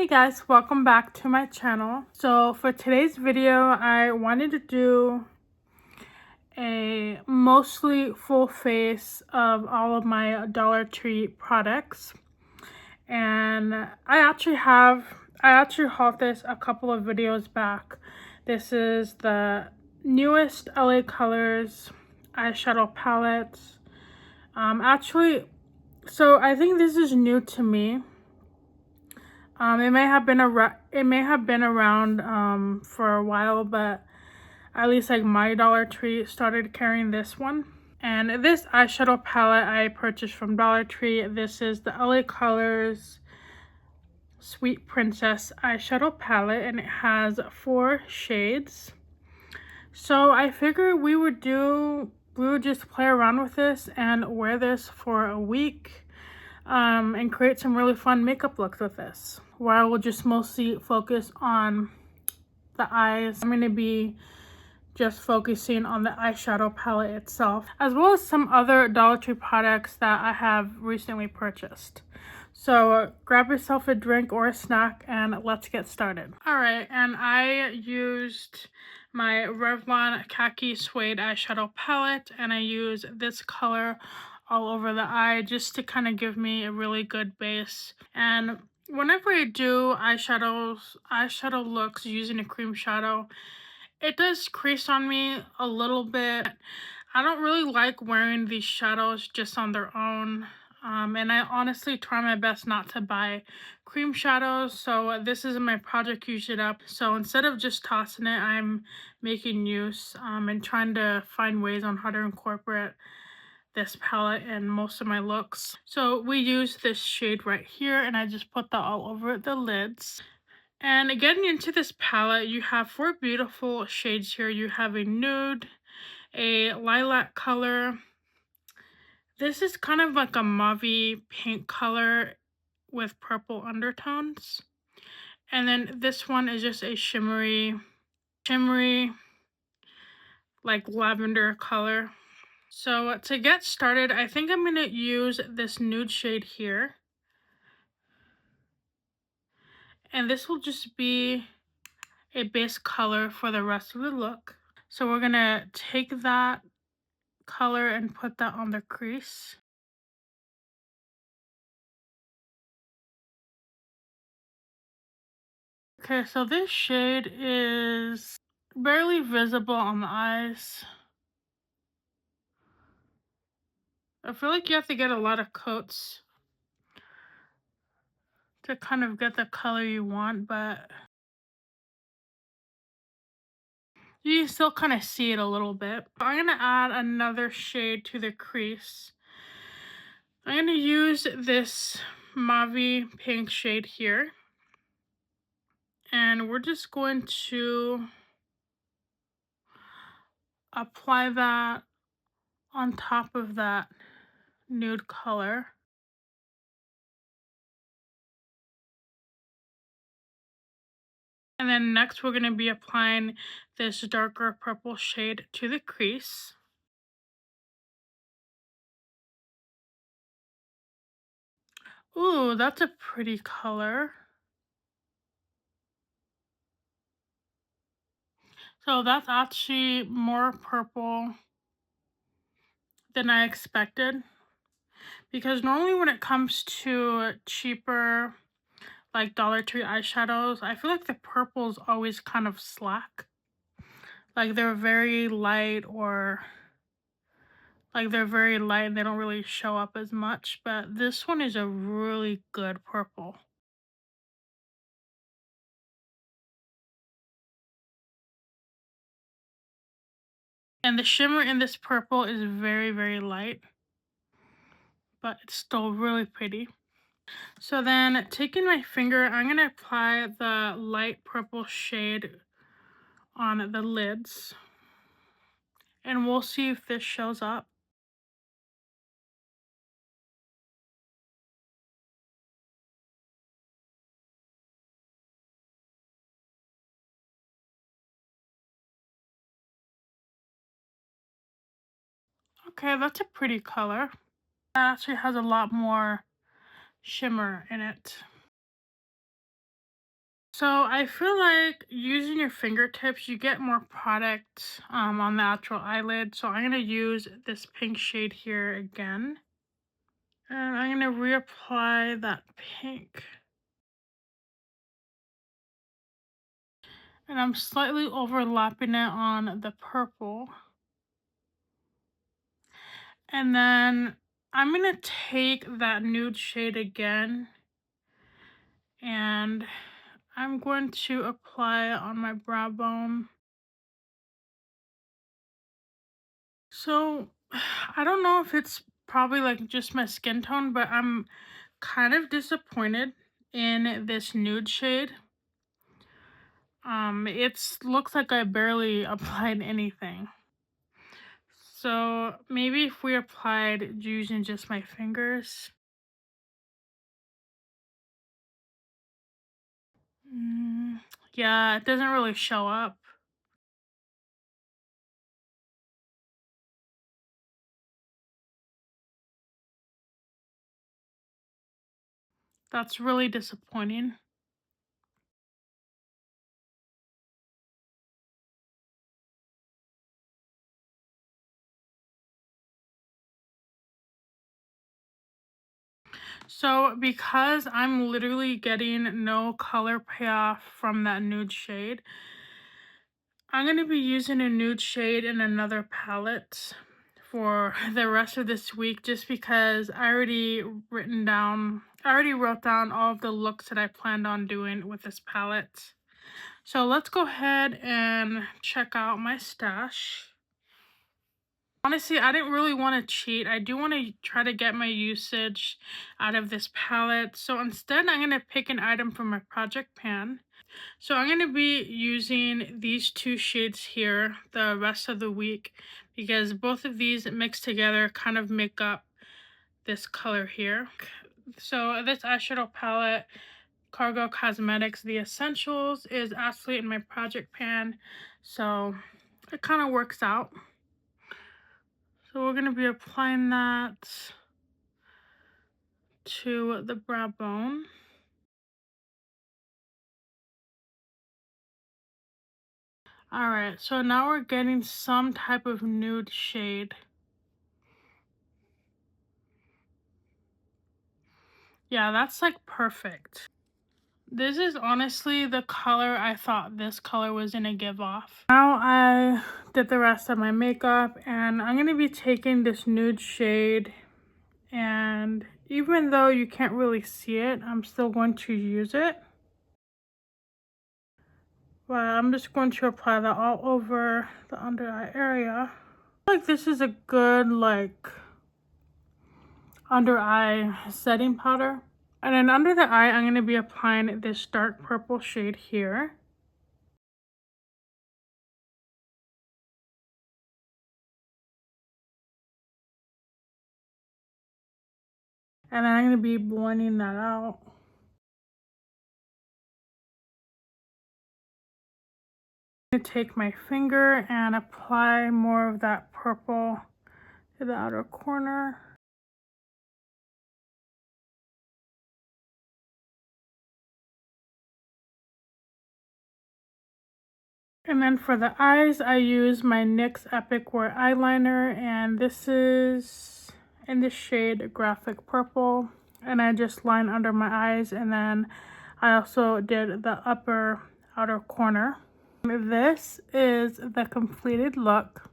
Hey guys, welcome back to my channel. So for today's video, I wanted to do a mostly full face of all of my Dollar Tree products. And I actually hauled this a couple of videos back. This is the newest LA Colors eyeshadow palettes. So I think this is new to me. It may have been around for a while, but at least like my Dollar Tree started carrying this one. And this eyeshadow palette I purchased from Dollar Tree. This is the LA Colors Sweet Princess eyeshadow palette, and it has 4 shades. So I figured we would just play around with this and wear this for a week. And create some really fun makeup looks with this, where I will just mostly focus on the eyes. I'm going to be just focusing on the eyeshadow palette itself, as well as some other Dollar Tree products that I have recently purchased. So grab yourself a drink or a snack and let's get started. Alright, and I used my Revlon Khaki Suede eyeshadow palette, and I use this color all over the eye just to kind of give me a really good base. And whenever I do eyeshadow looks using a cream shadow, it does crease on me a little bit. I don't really like wearing these shadows just on their own. And I honestly try my best not to buy cream shadows, so this is my project Use It Up. So instead of just tossing it, I'm making use and trying to find ways on how to incorporate this palette in most of my looks. So we use this shade right here, and I just put that all over the lids. And getting into this palette, you have 4 beautiful shades here. You have a nude, a lilac color. This is kind of like a mauvey pink color with purple undertones. And then this one is just a shimmery like lavender color. So to get started, I think I'm going to use this nude shade here. And this will just be a base color for the rest of the look. So we're going to take that color and put that on the crease. Okay, so this shade is barely visible on the eyes. I feel like you have to get a lot of coats to kind of get the color you want, but you can still kind of see it a little bit. I'm going to add another shade to the crease. I'm going to use this mauvey pink shade here. And we're just going to apply that on top of that nude color. And then next we're going to be applying this darker purple shade to the crease. Ooh, that's a pretty color. So that's actually more purple than I expected. Because normally when it comes to cheaper like Dollar Tree eyeshadows, I feel like the purple's always kind of slack. Like they're very light, or like they're very light and they don't really show up as much, but this one is a really good purple. And the shimmer in this purple is very, very light, but it's still really pretty. So then taking my finger, I'm going to apply the light purple shade on the lids. And we'll see if this shows up. Okay, that's a pretty color. That actually has a lot more shimmer in it. So I feel like using your fingertips, you get more product on the actual eyelid. So I'm going to use this pink shade here again. And I'm going to reapply that pink. And I'm slightly overlapping it on the purple. And then I'm going to take that nude shade again. And I'm going to apply it on my brow bone. So I don't know if it's probably like just my skin tone, but I'm kind of disappointed in this nude shade. It looks like I barely applied anything. So maybe if we applied using just my fingers. Yeah, it doesn't really show up. That's really disappointing. So because I'm literally getting no color payoff from that nude shade, I'm going to be using a nude shade in another palette for the rest of this week just because I already wrote down all of the looks that I planned on doing with this palette. So let's go ahead and check out my stash. Honestly, I didn't really want to cheat. I do want to try to get my usage out of this palette. So instead, I'm going to pick an item from my project pan. So I'm going to be using these two shades here the rest of the week because both of these mixed together kind of make up this color here. So this eyeshadow palette, Cargo Cosmetics The Essentials, is actually in my project pan. So it kind of works out. So we're going to be applying that to the brow bone. Alright, so now we're getting some type of nude shade. Yeah, that's like perfect. This is honestly the color I thought this color was gonna give off. Now I did the rest of my makeup and I'm gonna be taking this nude shade, and even though you can't really see it, I'm still going to use it. But I'm just going to apply that all over the under eye area. I feel like this is a good like under eye setting powder. And then under the eye, I'm going to be applying this dark purple shade here. And then I'm going to be blending that out. I'm going to take my finger and apply more of that purple to the outer corner. And then for the eyes, I use my NYX Epic Wear eyeliner, and this is in the shade Graphic Purple. And I just line under my eyes, and then I also did the upper outer corner. This is the completed look.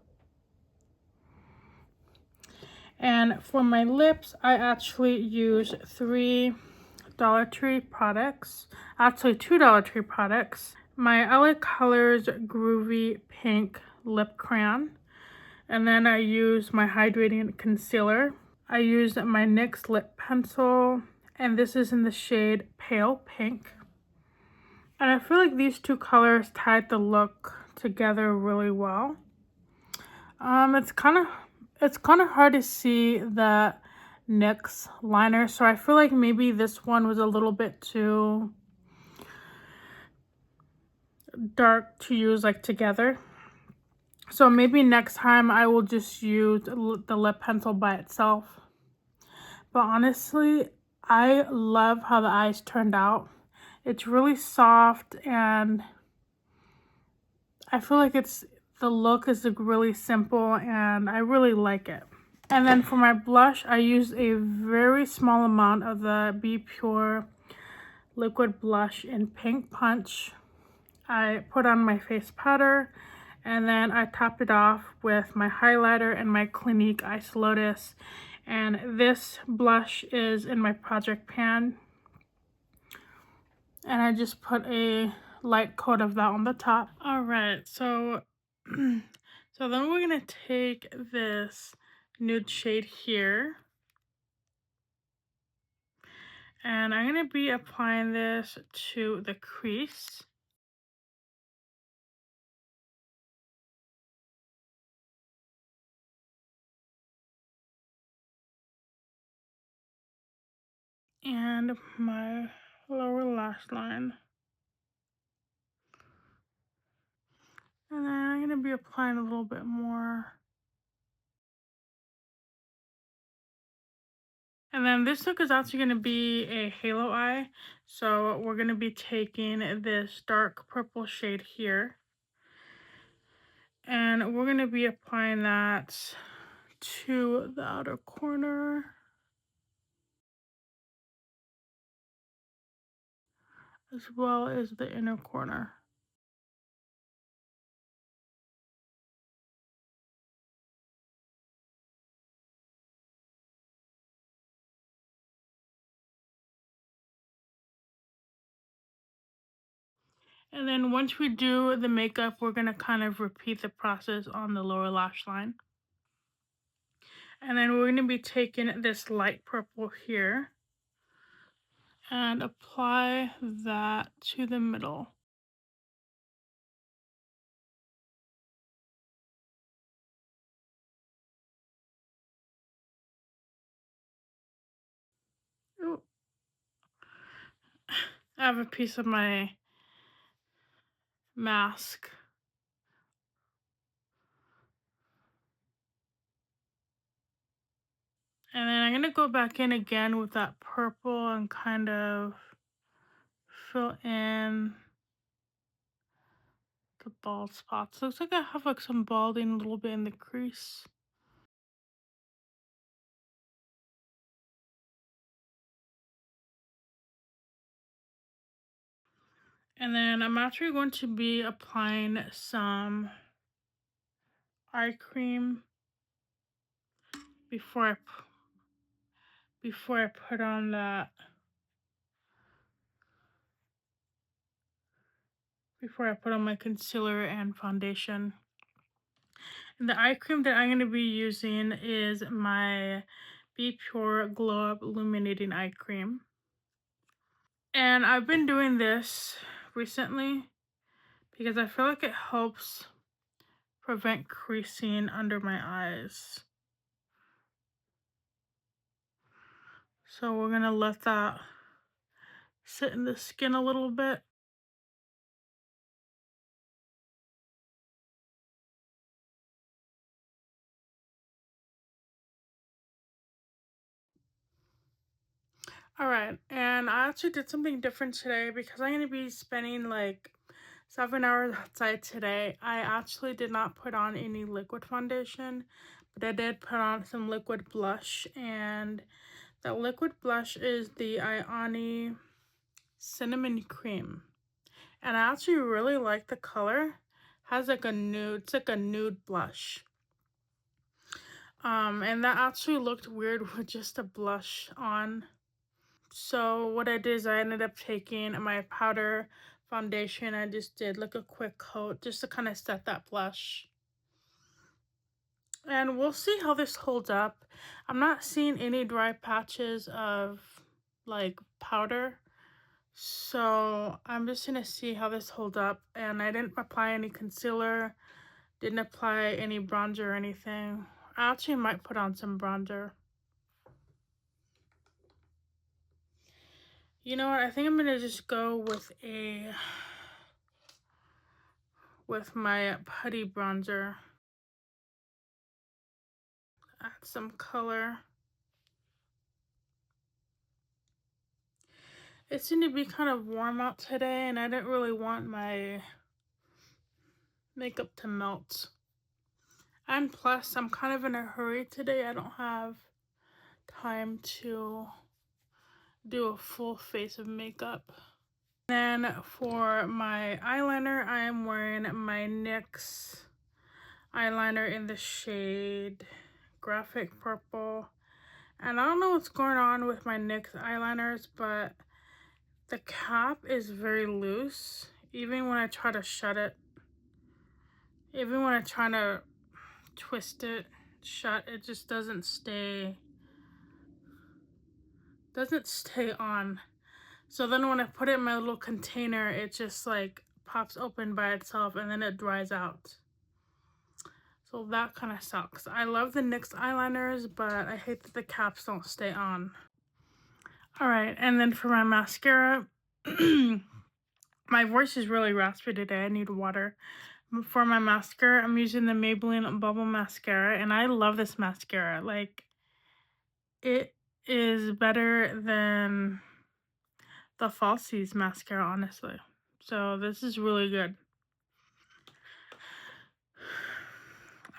And for my lips, I actually use 3 Dollar Tree products, actually 2 Dollar Tree products. My LA Colors Groovy Pink Lip Crayon, and then I use my hydrating concealer. I use my NYX lip pencil, and this is in the shade Pale Pink. And I feel like these two colors tied the look together really well. It's kind of hard to see the NYX liner, so I feel like maybe this one was a little bit too dark to use like together. So maybe next time I will just use the lip pencil by itself. But honestly, I love how the eyes turned out. It's really soft, and I feel like the look is like really simple, and I really like it. And then for my blush, I use a very small amount of the Be Pure liquid blush in Pink Punch. I put on my face powder, and then I topped it off with my highlighter and my Clinique Ice Lotus. And this blush is in my project pan. And I just put a light coat of that on the top. Alright, so then we're gonna take this nude shade here. And I'm gonna be applying this to the crease. And my lower lash line. And then I'm going to be applying a little bit more. And then this look is actually going to be a halo eye. So we're going to be taking this dark purple shade here. And we're going to be applying that to the outer corner, as well as the inner corner. And then once we do the makeup, we're going to kind of repeat the process on the lower lash line. And then we're going to be taking this light purple here and apply that to the middle. Ooh. I have a piece of my mask. And then I'm going to go back in again with that purple and kind of fill in the bald spots. Looks like I have like some balding a little bit in the crease. And then I'm actually going to be applying some eye cream before I put on that, before I put on my concealer and foundation. And the eye cream that I'm going to be using is my Be Pure Glow Up Illuminating Eye Cream. And I've been doing this recently because I feel like it helps prevent creasing under my eyes. So we're going to let that sit in the skin a little bit. Alright, and I actually did something different today because I'm going to be spending like 7 hours outside today. I actually did not put on any liquid foundation, but I did put on some liquid blush, and that liquid blush is the Ioni Cinnamon Cream. And I actually really like the color. It has like a nude, it's like a nude blush. And that actually looked weird with just a blush on. So what I did is I ended up taking my powder foundation. I just did like a quick coat just to kind of set that blush. And we'll see how this holds up. I'm not seeing any dry patches of like powder. So I'm just gonna see how this holds up. And I didn't apply any concealer, didn't apply any bronzer or anything. I actually might put on some bronzer. You know what? I think I'm gonna just go with my putty bronzer. Add some color. It seemed to be kind of warm out today, and I didn't really want my makeup to melt. And plus, I'm kind of in a hurry today. I don't have time to do a full face of makeup. Then for my eyeliner, I am wearing my NYX eyeliner in the shade Graphic Purple. And I don't know what's going on with my NYX eyeliners, but the cap is very loose. Even when I try to shut it, even when I try to twist it shut, it just doesn't stay on. So then when I put it in my little container, it just like pops open by itself and then it dries out. So that kind of sucks. I love the NYX eyeliners, but I hate that the caps don't stay on. Alright, and then for my mascara, my voice is really raspy today. I need water. For my mascara, I'm using the Maybelline Bubble Mascara, and I love this mascara. Like, it is better than the Falsies mascara, honestly. So this is really good.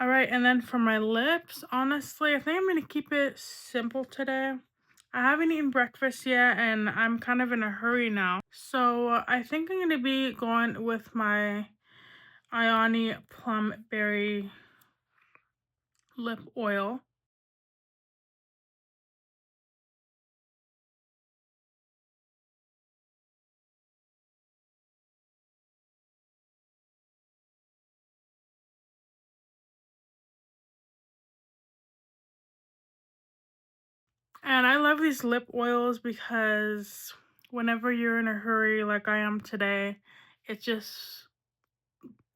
Alright, and then for my lips, honestly, I think I'm going to keep it simple today. I haven't eaten breakfast yet, and I'm kind of in a hurry now. So I think I'm going to be going with my Ioni Plum Berry lip oil. And I love these lip oils because whenever you're in a hurry like I am today, it just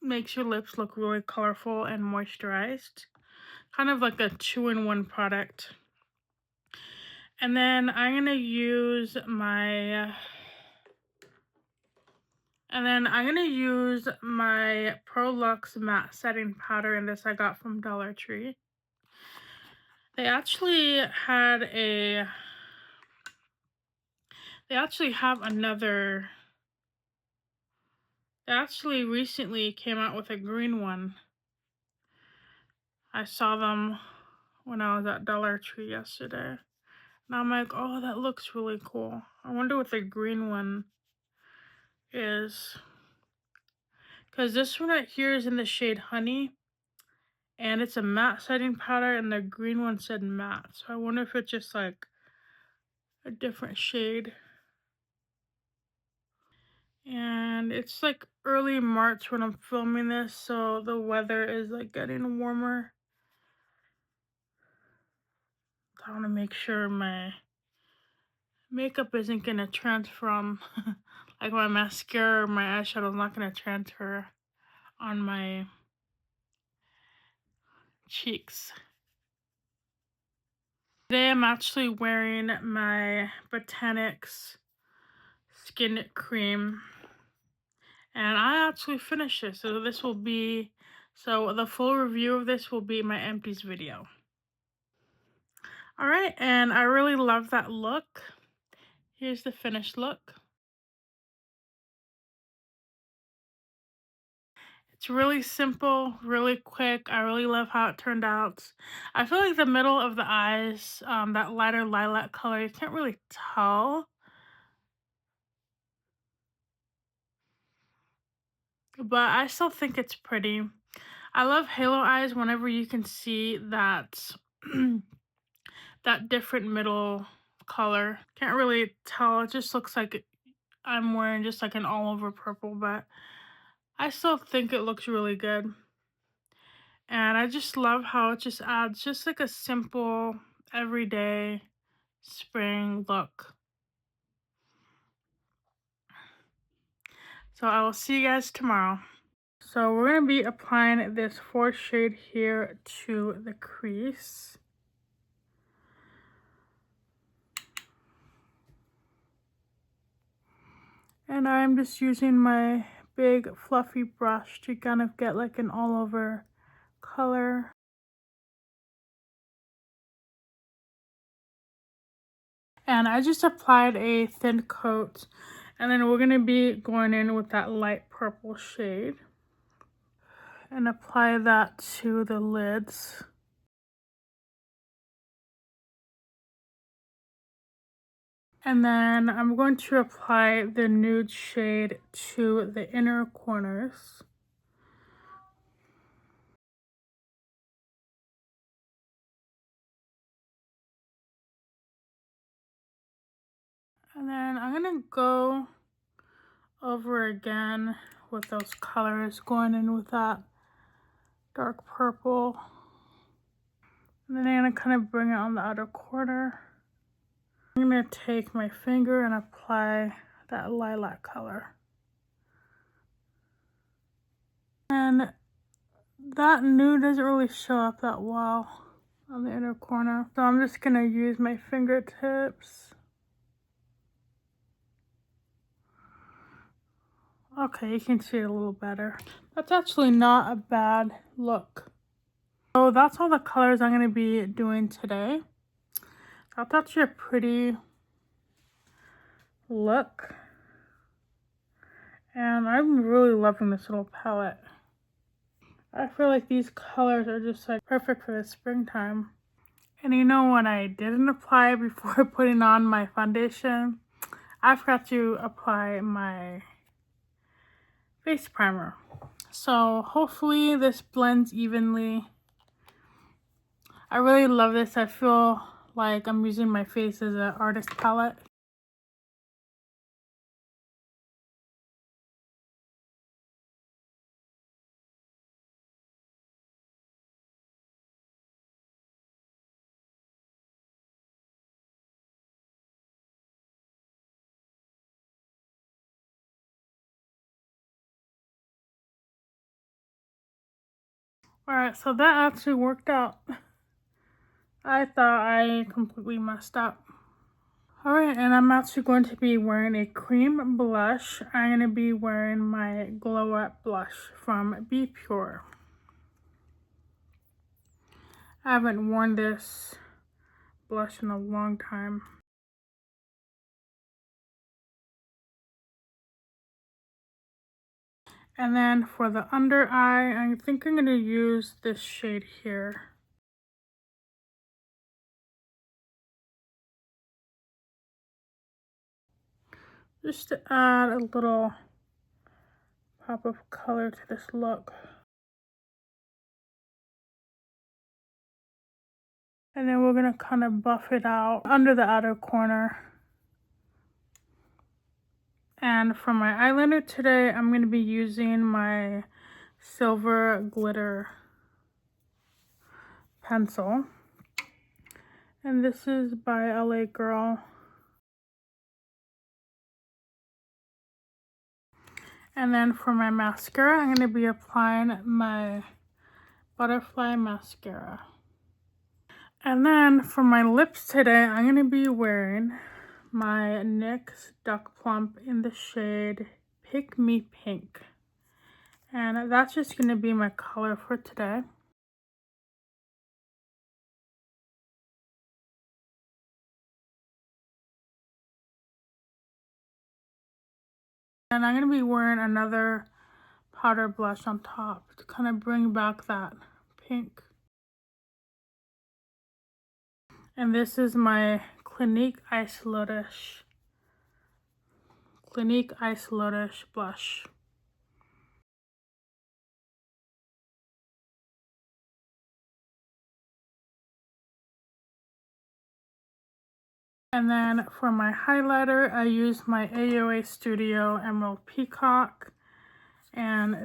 makes your lips look really colorful and moisturized. Kind of like a 2-in-1 product. And then I'm going to use my Pro Luxe Matte Setting Powder, and this I got from Dollar Tree. They actually recently came out with a green one. I saw them when I was at Dollar Tree yesterday. And I'm like, oh, that looks really cool. I wonder what the green one is. Because this one right here is in the shade Honey. And it's a matte setting powder, and the green one said matte. So I wonder if it's just like a different shade. And it's like early March when I'm filming this, so the weather is like getting warmer. I want to make sure my makeup isn't going to transfer on, like my mascara or my eyeshadow is not going to transfer on my cheeks. Today I'm actually wearing my Botanics skin cream, and I actually finished this, so the full review of this will be my empties video. Alright, and I really love that look. Here's the finished look. It's really simple, really quick. I really love how it turned out. I feel like the middle of the eyes, that lighter lilac color, you can't really tell. But I still think it's pretty. I love halo eyes whenever you can see that that different middle color. Can't really tell. It just looks like I'm wearing just like an all over purple, but I still think it looks really good. And I just love how it just adds just like a simple, everyday spring look. So I will see you guys tomorrow. So we're going to be applying this 4th shade here to the crease. And I'm just using my big fluffy brush to kind of get like an all over color. And I just applied a thin coat. And then we're going to be going in with that light purple shade. And apply that to the lids. And then I'm going to apply the nude shade to the inner corners. And then I'm going to go over again with those colors, going in with that dark purple. And then I'm going to kind of bring it on the outer corner. I'm going to take my finger and apply that lilac color. And that nude doesn't really show up that well on the inner corner. So I'm just going to use my fingertips. Okay, you can see it a little better. That's actually not a bad look. So that's all the colors I'm going to be doing today. That's actually a pretty look. And I'm really loving this little palette. I feel like these colors are just like perfect for the springtime. And you know what I didn't apply before putting on my foundation? I forgot to apply my face primer. So hopefully this blends evenly. I really love this. I feel like I'm using my face as an artist palette. Alright, so that actually worked out. I thought I completely messed up. Alright, and I'm actually going to be wearing a cream blush. I'm going to be wearing my Glow Up blush from Be Pure. I haven't worn this blush in a long time. And then for the under eye, I think I'm going to use this shade here. Just to add a little pop of color to this look. And then we're going to kind of buff it out under the outer corner. And for my eyeliner today, I'm going to be using my silver glitter pencil. And this is by LA Girl. And then for my mascara, I'm going to be applying my Butterfly mascara. And then for my lips today, I'm going to be wearing my NYX Duck Plump in the shade Pick Me Pink. And that's just going to be my color for today. And I'm going to be wearing another powder blush on top to kind of bring back that pink. And this is my Clinique Ice Lotus blush. And then for my highlighter, I use my AOA Studio Emerald Peacock. And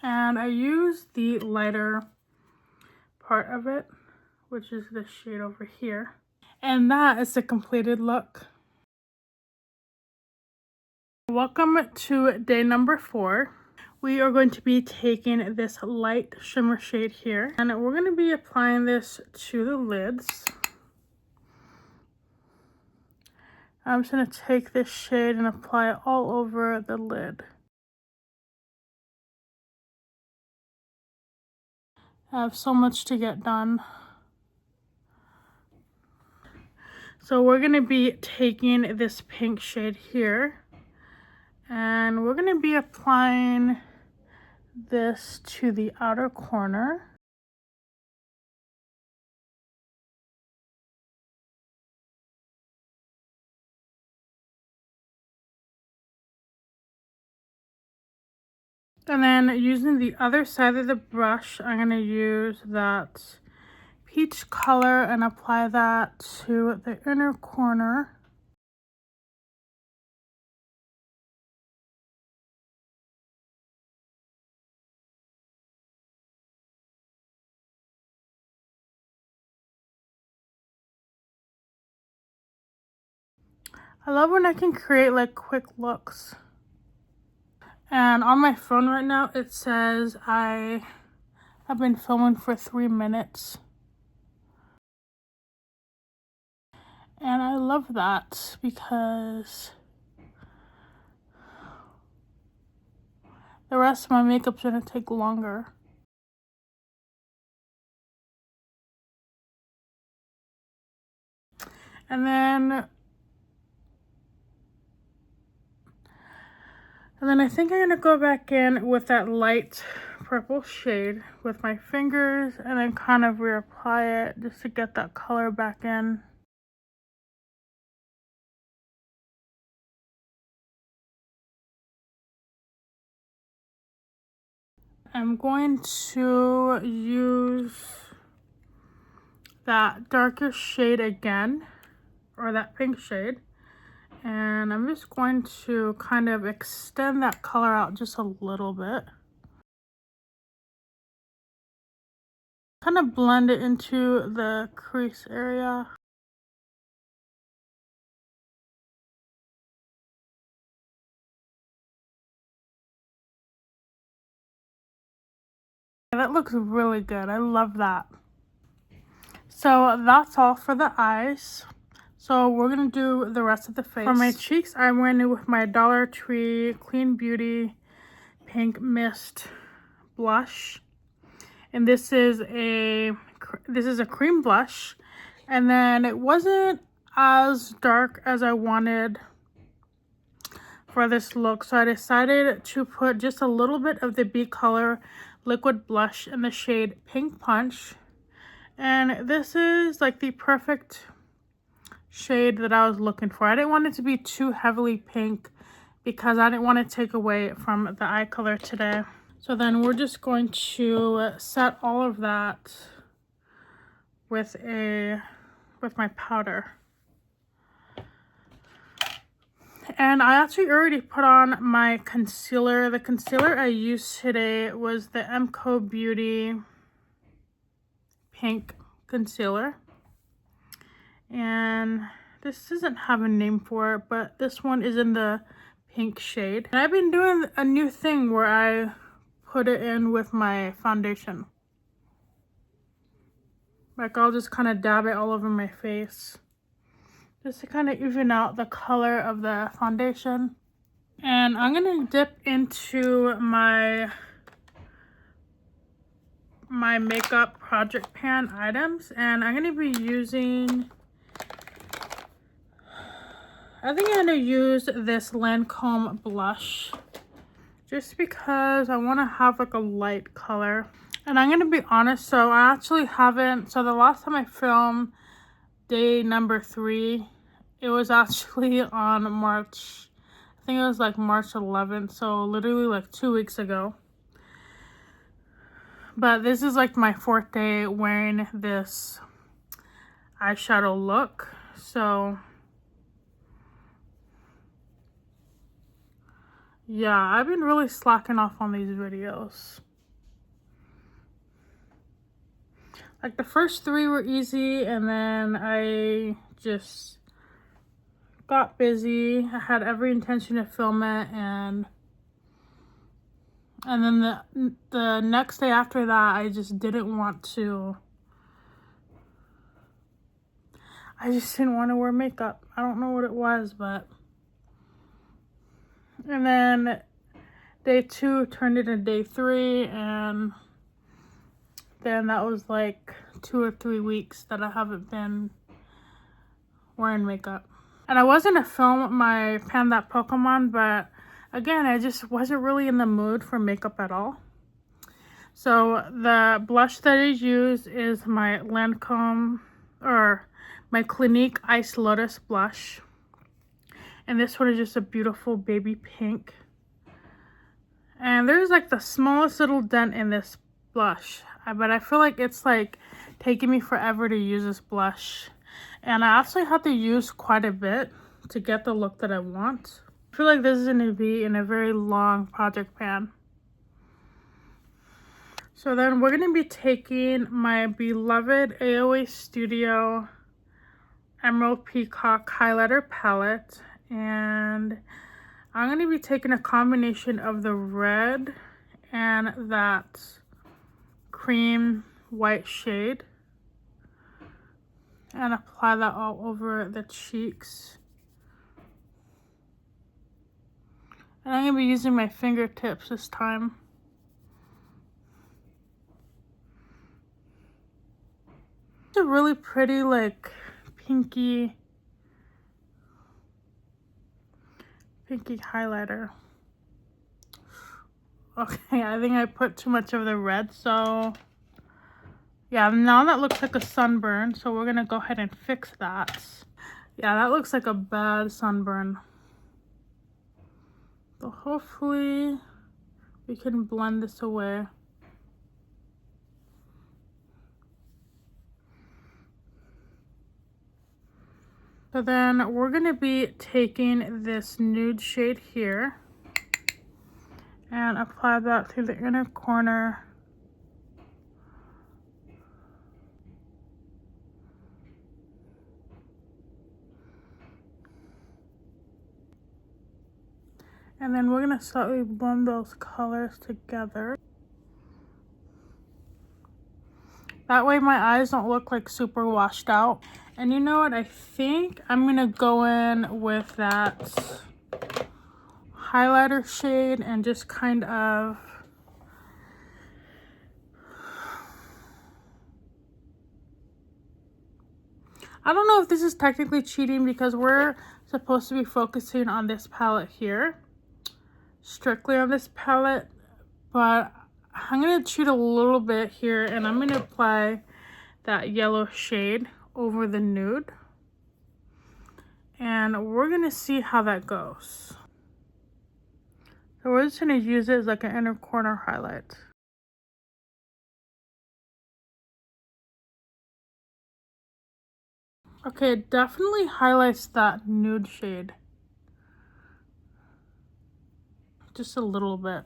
I use the lighter part of it, which is this shade over here. And that is the completed look. Welcome to day number 4. We are going to be taking this light shimmer shade here, and we're going to be applying this to the lids. I'm just going to take this shade and apply it all over the lid. I have so much to get done. So we're going to be taking this pink shade here, and we're going to be applying this to the outer corner. And then using the other side of the brush, I'm going to use that peach color and apply that to the inner corner. I love when I can create like quick looks. And on my phone right now, it says I have been filming for 3 minutes. And I love that because the rest of my makeup's gonna take longer. And then I think I'm gonna go back in with that light purple shade with my fingers and then kind of reapply it just to get that color back in. I'm going to use that darker shade again, or that pink shade, and I'm just going to kind of extend that color out just a little bit. Kind of blend it into the crease area. That looks really good. I love that. So that's all for the eyes. So we're gonna do the rest of the face. For my cheeks, I went in with my Dollar Tree Clean Beauty Pink Mist blush, and this is a cream blush, and then it wasn't as dark as I wanted for this look, so I decided to put just a little bit of the B Color liquid blush in the shade Pink Punch. And this is like the perfect shade that I was looking for. I didn't want it to be too heavily pink because I didn't want to take away from the eye color today. So then we're just going to set all of that with my powder. And I actually already put on my concealer. The concealer I used today was the MCO Beauty Pink Concealer. And this doesn't have a name for it, but this one is in the pink shade. And I've been doing a new thing where I put it in with my foundation. Like I'll just kind of dab it all over my face, just to kind of even out the color of the foundation. And I'm gonna dip into my makeup project pan items, and I'm gonna be using, I think I'm gonna use this Lancome blush just because I want to have like a light color. And I'm gonna be honest, so I actually haven't, so the last time I filmed day number 3, it was actually on March, I think it was like March 11th, so literally like 2 weeks ago. But this is like my 4th day wearing this eyeshadow look, so yeah, I've been really slacking off on these videos. Like the first 3 were easy, and then I just got busy. I had every intention to film it, and then the next day after that, I just didn't want to. I just didn't want to wear makeup. I don't know what it was, but. And then day 2 turned into day 3, and then that was like 2 or 3 weeks that I haven't been wearing makeup. And I was gonna film my Pan That Pokemon, but again, I just wasn't really in the mood for makeup at all. So the blush that I use is my Lancome, or my Clinique Ice Lotus blush. And this one is just a beautiful baby pink. And there's like the smallest little dent in this blush. But I feel like it's like taking me forever to use this blush. And I actually have to use quite a bit to get the look that I want. I feel like this is going to be in a very long project pan. So then we're going to be taking my beloved AOA Studio Emerald Peacock highlighter palette, and I'm going to be taking a combination of the red and that cream white shade and apply that all over the cheeks. And I'm going to be using my fingertips this time. It's a really pretty, like, pinky highlighter. Okay, I think I put too much of the red, so yeah, now that looks like a sunburn, so we're gonna go ahead and fix that. Yeah, that looks like a bad sunburn. So hopefully we can blend this away. So then we're going to be taking this nude shade here and apply that through the inner corner. And then we're going to slightly blend those colors together. That way my eyes don't look like super washed out. And you know what? I think I'm going to go in with that highlighter shade and just kind of I don't know if this is technically cheating because we're supposed to be focusing on this palette here, strictly on this palette, but I'm going to cheat a little bit here and I'm going to apply that yellow shade over the nude. And we're going to see how that goes. So we're just going to use it as like an inner corner highlight. Okay, it definitely highlights that nude shade. Just a little bit.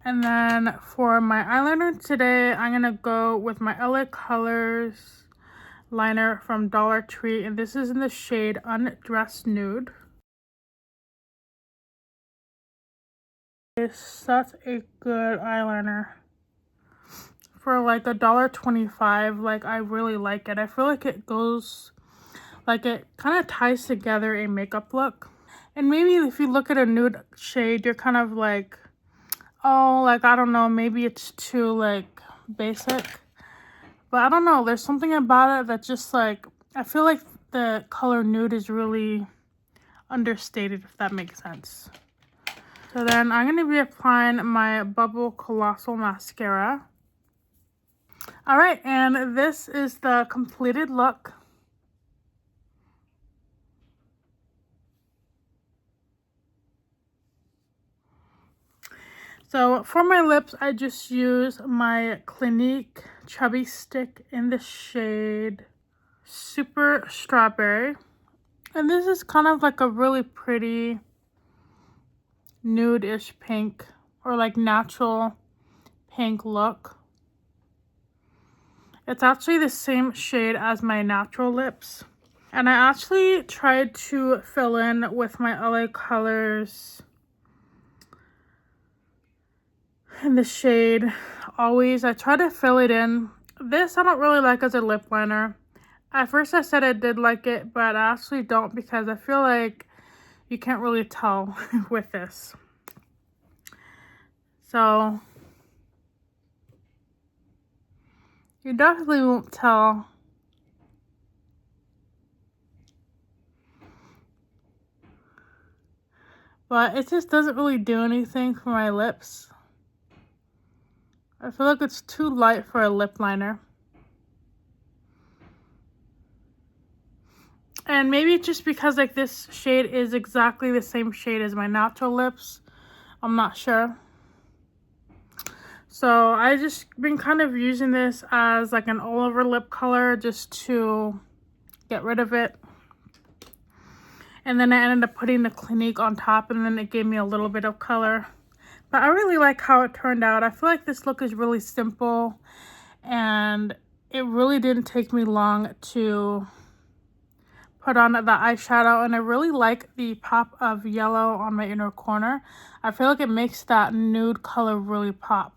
And then for my eyeliner today, I'm going to go with my LA Colors liner from Dollar Tree. And this is in the shade Undressed Nude. It's such a good eyeliner. For like $1.25, like I really like it. I feel like it goes, like it kind of ties together a makeup look. And maybe if you look at a nude shade, you're kind of like, oh, like, I don't know, maybe it's too, like, basic. But I don't know, there's something about it that just, like, I feel like the color nude is really understated, if that makes sense. So then I'm going to be applying my Bubble Colossal Mascara. Alright, and this is the completed look. So for my lips, I just use my Clinique Chubby Stick in the shade Super Strawberry. And this is kind of like a really pretty nude-ish pink, or like natural pink look. It's actually the same shade as my natural lips. And I actually tried to fill in with my LA Colors in the shade Always. I try to fill it in. This I don't really like as a lip liner. At first I said I did like it, but I actually don't because I feel like you can't really tell with this. So you definitely won't tell but it just doesn't really do anything for my lips. I feel like it's too light for a lip liner. And maybe just because like this shade is exactly the same shade as my natural lips. I'm not sure. So I just been kind of using this as like an all over lip color just to get rid of it. And then I ended up putting the Clinique on top, and then it gave me a little bit of color. But I really like how it turned out. I feel like this look is really simple, and it really didn't take me long to put on the eyeshadow, and I really like the pop of yellow on my inner corner. I feel like it makes that nude color really pop.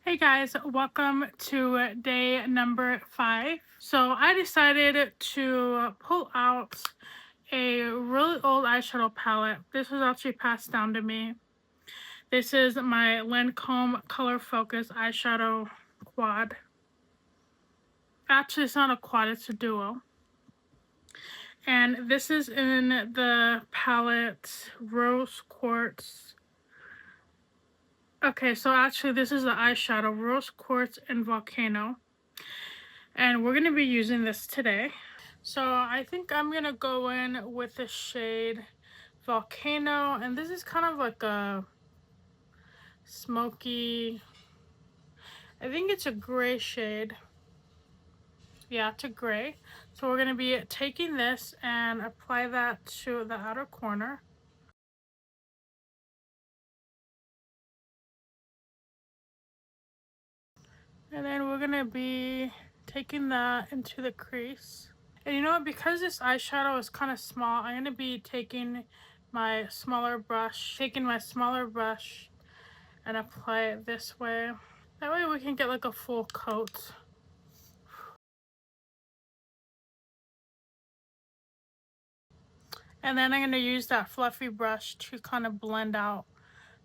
Hey guys, welcome to day number 5. So I decided to pull out a really old eyeshadow palette. This was actually passed down to me. This is my Lancome Color Focus eyeshadow quad. Actually, it's not a quad, it's a duo. And this is in the palette Rose Quartz. Okay, so actually this is the eyeshadow Rose Quartz and Volcano. And we're going to be using this today. So I think I'm going to go in with the shade Volcano. And this is kind of like a smoky, I think it's a gray shade. Yeah, it's a gray. So we're going to be taking this and apply that to the outer corner. And then we're going to be taking that into the crease. And you know what, because this eyeshadow is kind of small, I'm going to be taking my smaller brush and apply it this way. That way we can get like a full coat. And then I'm going to use that fluffy brush to kind of blend out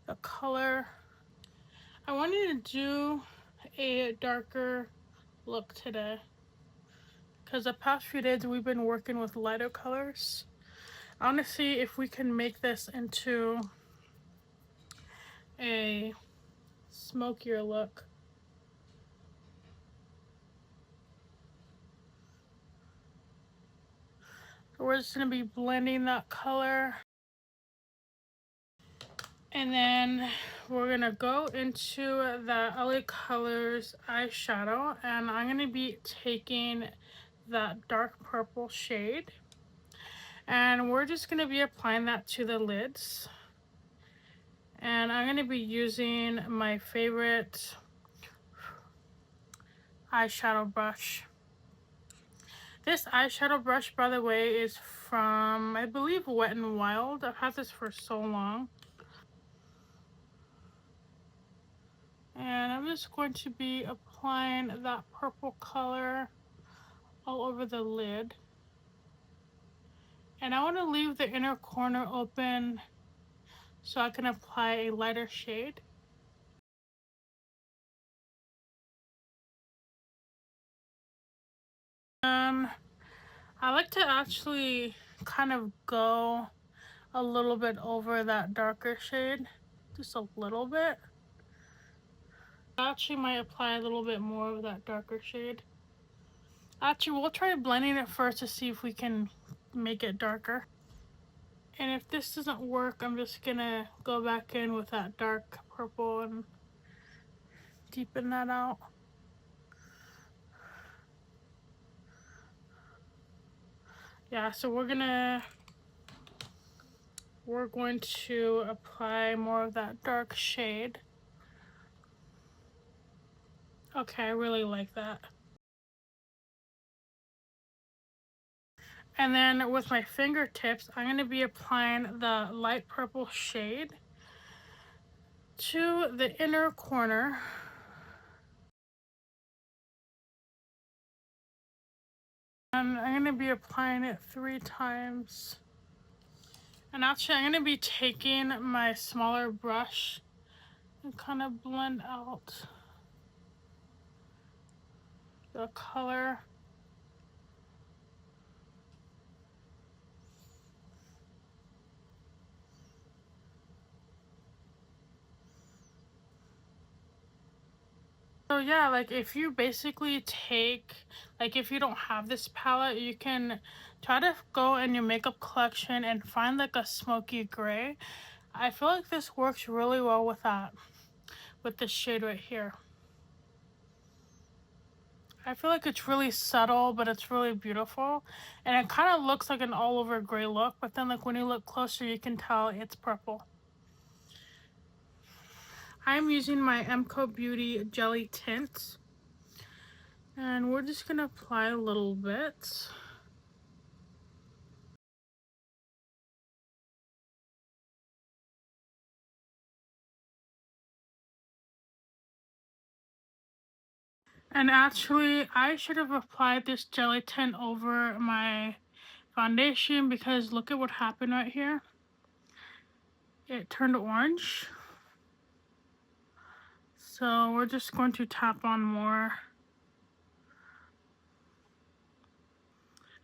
the color. I wanted to do a darker look today because the past few days we've been working with lighter colors. I want to see if we can make this into a smokier look. So we're just going to be blending that color. And then we're going to go into the LA Colors eyeshadow, and I'm going to be taking that dark purple shade. And we're just going to be applying that to the lids. And I'm going to be using my favorite eyeshadow brush. This eyeshadow brush, by the way, is from, I believe, Wet n Wild. I've had this for so long. And I'm just going to be applying that purple color all over the lid. And I want to leave the inner corner open so I can apply a lighter shade. I like to actually kind of go a little bit over that darker shade, just a little bit. I actually might apply a little bit more of that darker shade. Actually, we'll try blending it first to see if we can make it darker. And if this doesn't work, I'm just gonna go back in with that dark purple and deepen that out. Yeah, so we're going to apply more of that dark shade. Okay, I really like that. And then with my fingertips, I'm going to be applying the light purple shade to the inner corner. And I'm going to be applying it 3 times. And actually, I'm going to be taking my smaller brush and kind of blend out the color. So yeah, like if you basically take, like if you don't have this palette, you can try to go in your makeup collection and find like a smoky gray. I feel like this works really well with that, with this shade right here. I feel like it's really subtle, but it's really beautiful. And it kind of looks like an all over gray look, but then like when you look closer, you can tell it's purple. I'm using my MCO Beauty Jelly Tint. And we're just gonna apply a little bit. And actually, I should have applied this jelly tint over my foundation because look at what happened right here. It turned orange. So we're just going to tap on more.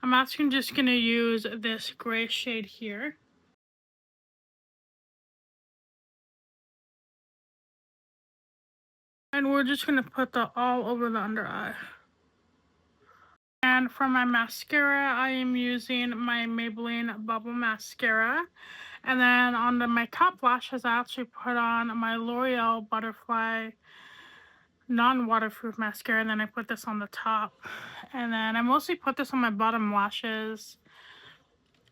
I'm actually just going to use this gray shade here. And we're just going to put that all over the under eye. And for my mascara, I am using my Maybelline Bubble Mascara. And then on my top lashes, I actually put on my L'Oreal Butterfly non-waterproof mascara, and then I put this on the top. And then I mostly put this on my bottom lashes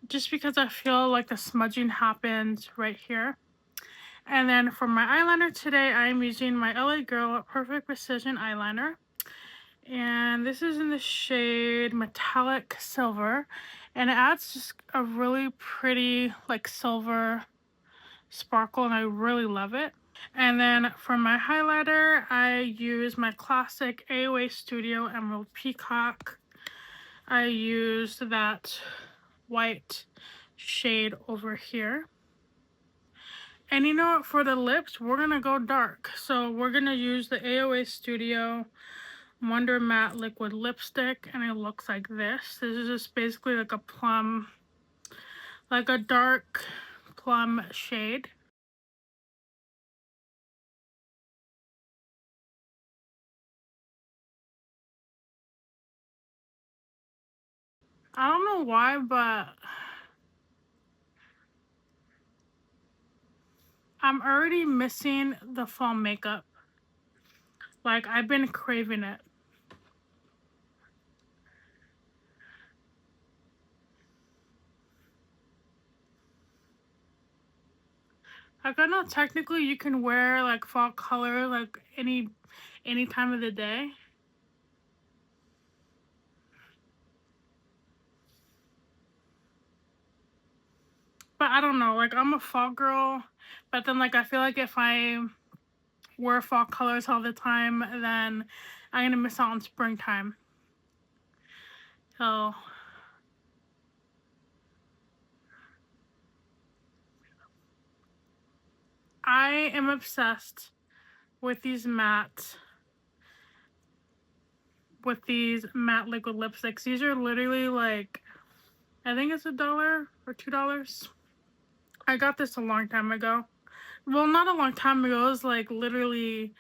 just because I feel like the smudging happens right here. And then for my eyeliner today, I'm using my LA Girl Perfect Precision Eyeliner. And this is in the shade Metallic Silver. And it adds just a really pretty like silver sparkle, and I really love it. And then for my highlighter, I use my classic AOA Studio Emerald Peacock. I used that white shade over here. And you know what, for the lips, we're gonna go dark. So we're gonna use the AOA Studio Wonder Matte Liquid Lipstick, and it looks like this. This is just basically like a plum, like a dark plum shade. I don't know why, but I'm already missing the fall makeup. Like, I've been craving it. Like, I know technically you can wear like fall color like any time of the day. But I don't know, like I'm a fall girl, but then like I feel like if I wear fall colors all the time, then I'm gonna miss out on springtime. So I am obsessed with these matte liquid lipsticks. These are literally like, I think it's $1 or $2. I got this a long time ago. Well, not a long time ago. It was like literally,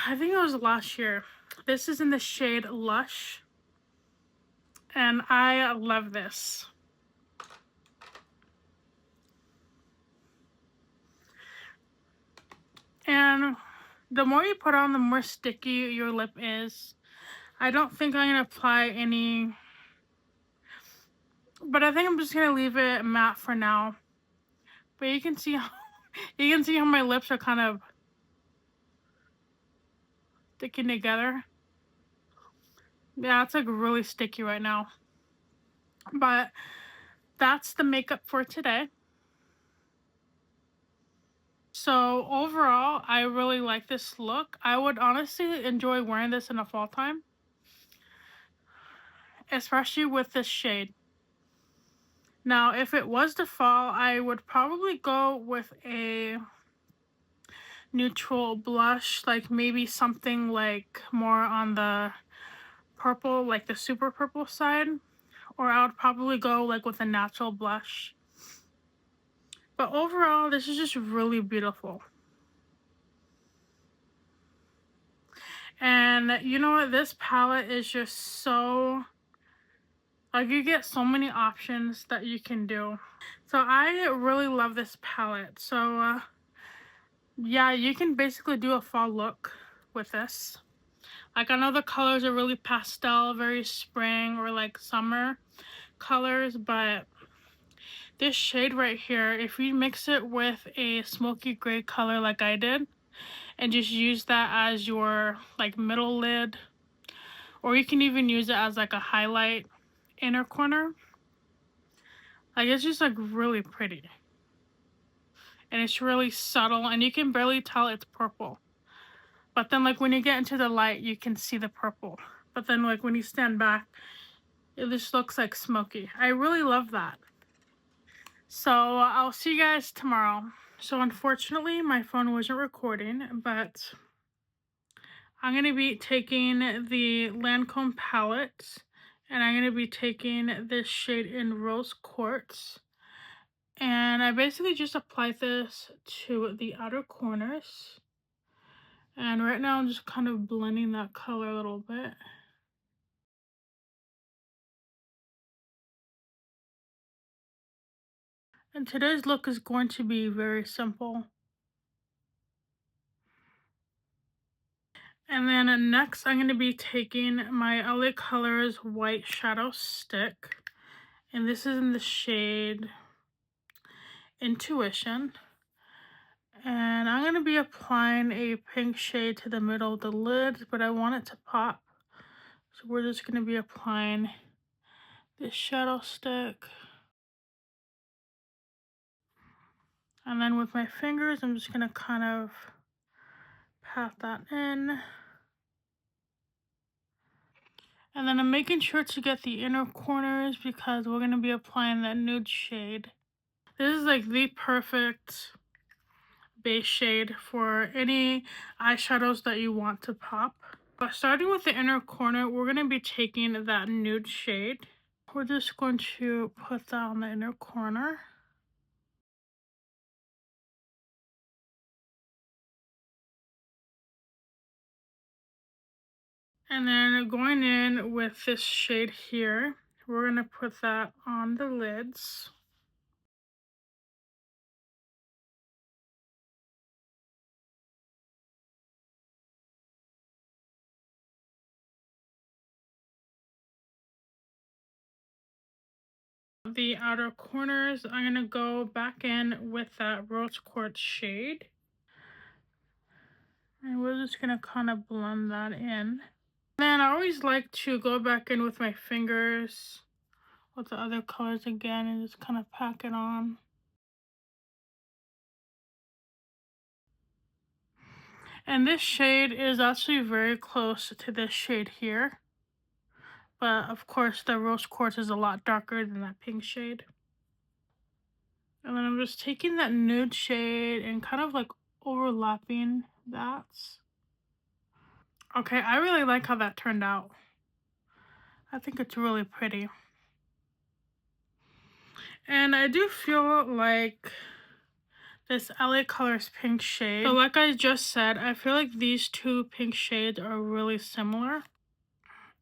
I think it was last year. This is in the shade Lush. And I love this. And the more you put on, the more sticky your lip is. I don't think I'm going to apply any, but I think I'm just going to leave it matte for now. But you can see how my lips are kind of sticking together. Yeah, it's like really sticky right now. But that's the makeup for today. So overall, I really like this look. I would honestly enjoy wearing this in the fall time, especially with this shade. Now, if it was the fall, I would probably go with a neutral blush, like maybe something like more on the purple, like the super purple side, or I would probably go like with a natural blush. But overall, this is just really beautiful. And you know what? This palette is just so, like, you get so many options that you can do. So I really love this palette. So yeah, you can basically do a fall look with this. Like, I know the colors are really pastel, very spring or like summer colors, but this shade right here, if you mix it with a smoky gray color like I did, and just use that as your like middle lid, or you can even use it as like a highlight inner corner, like it's just like really pretty. And it's really subtle and you can barely tell it's purple. But then like when you get into the light, you can see the purple. But then like when you stand back, it just looks like smoky. I really love that. So I'll see you guys tomorrow. So unfortunately, my phone wasn't recording, but I'm going to be taking the Lancome palette, and I'm going to be taking this shade in Rose Quartz. And I basically just applied this to the outer corners. And right now I'm just kind of blending that color a little bit. And today's look is going to be very simple. And then next I'm going to be taking my LA Colors white shadow stick. And this is in the shade Intuition. And I'm going to be applying a pink shade to the middle of the lid, but I want it to pop. So we're just going to be applying this shadow stick. And then with my fingers, I'm just going to kind of pat that in. And then I'm making sure to get the inner corners because we're going to be applying that nude shade. This is like the perfect base shade for any eyeshadows that you want to pop. But starting with the inner corner, we're going to be taking that nude shade. We're just going to put that on the inner corner. And then going in with this shade here, we're going to put that on the lids. The outer corners, I'm going to go back in with that Rose Quartz shade. And we're just going to kind of blend that in. Then I always like to go back in with my fingers with the other colors again and just kind of pack it on. And this shade is actually very close to this shade here. But of course the Rose Quartz is a lot darker than that pink shade. And then I'm just taking that nude shade and kind of like overlapping that. Okay, I really like how that turned out. I think it's really pretty. And I do feel like this LA Colors pink shade. So like I just said, I feel like these two pink shades are really similar.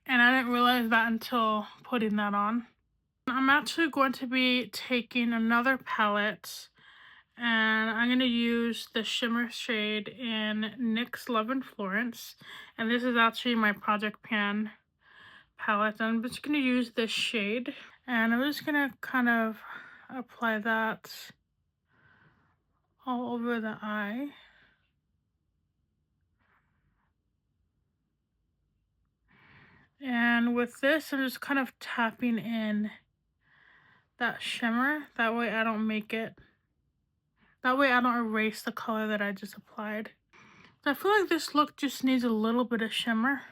And I didn't realize that until putting that on. I'm actually going to be taking another palette and I'm going to use the shimmer shade in NYX Love and Florence. And this is actually my Project Pan palette. I'm just going to use this shade and I'm just going to kind of apply that all over the eye. And with this, I'm just kind of tapping in that shimmer. That way I don't make it. That way I don't erase the color that I just applied. I feel like this look just needs a little bit of shimmer.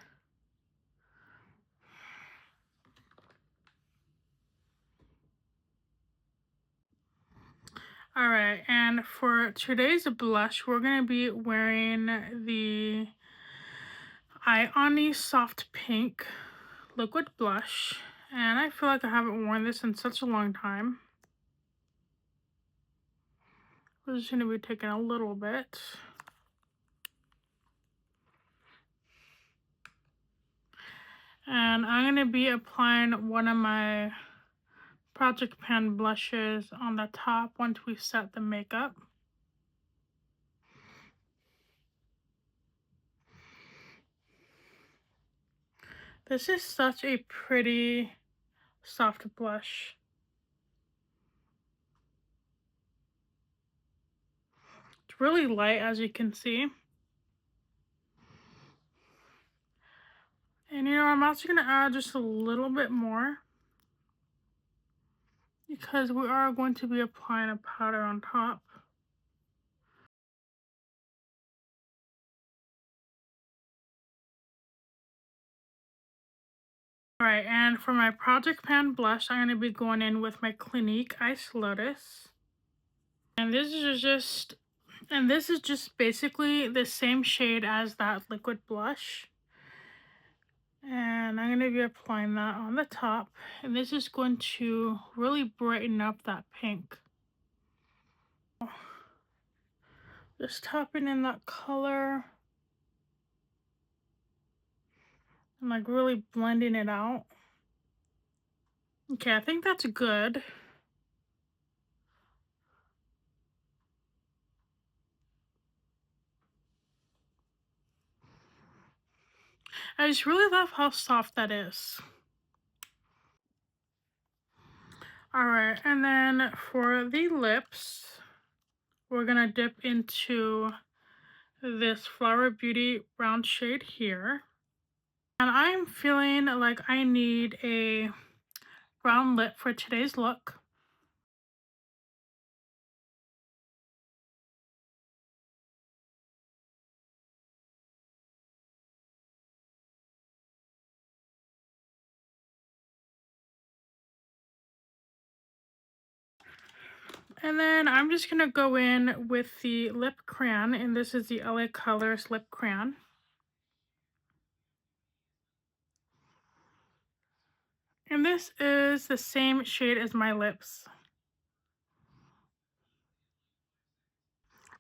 Alright, and for today's blush, we're going to be wearing the Ioni Soft Pink Liquid Blush. And I feel like I haven't worn this in such a long time. We're just going to be taking a little bit. And I'm going to be applying one of my Project Pan blushes on the top once we set the makeup. This is such a pretty soft blush. It's really light, as you can see. And you know, I'm also going to add just a little bit more because we are going to be applying a powder on top. Alright, and for my Project Pan blush, I'm going to be going in with my Clinique Ice Lotus. And this is just basically the same shade as that liquid blush. And I'm going to be applying that on the top. And this is going to really brighten up that pink. Just tapping in that color. And like really blending it out. Okay, I think that's good. I just really love how soft that is. Alright, and then for the lips, we're gonna dip into this Flower Beauty brown shade here. And I'm feeling like I need a brown lip for today's look. And then I'm just gonna go in with the lip crayon, and this is the LA Colors lip crayon. And this is the same shade as my lips.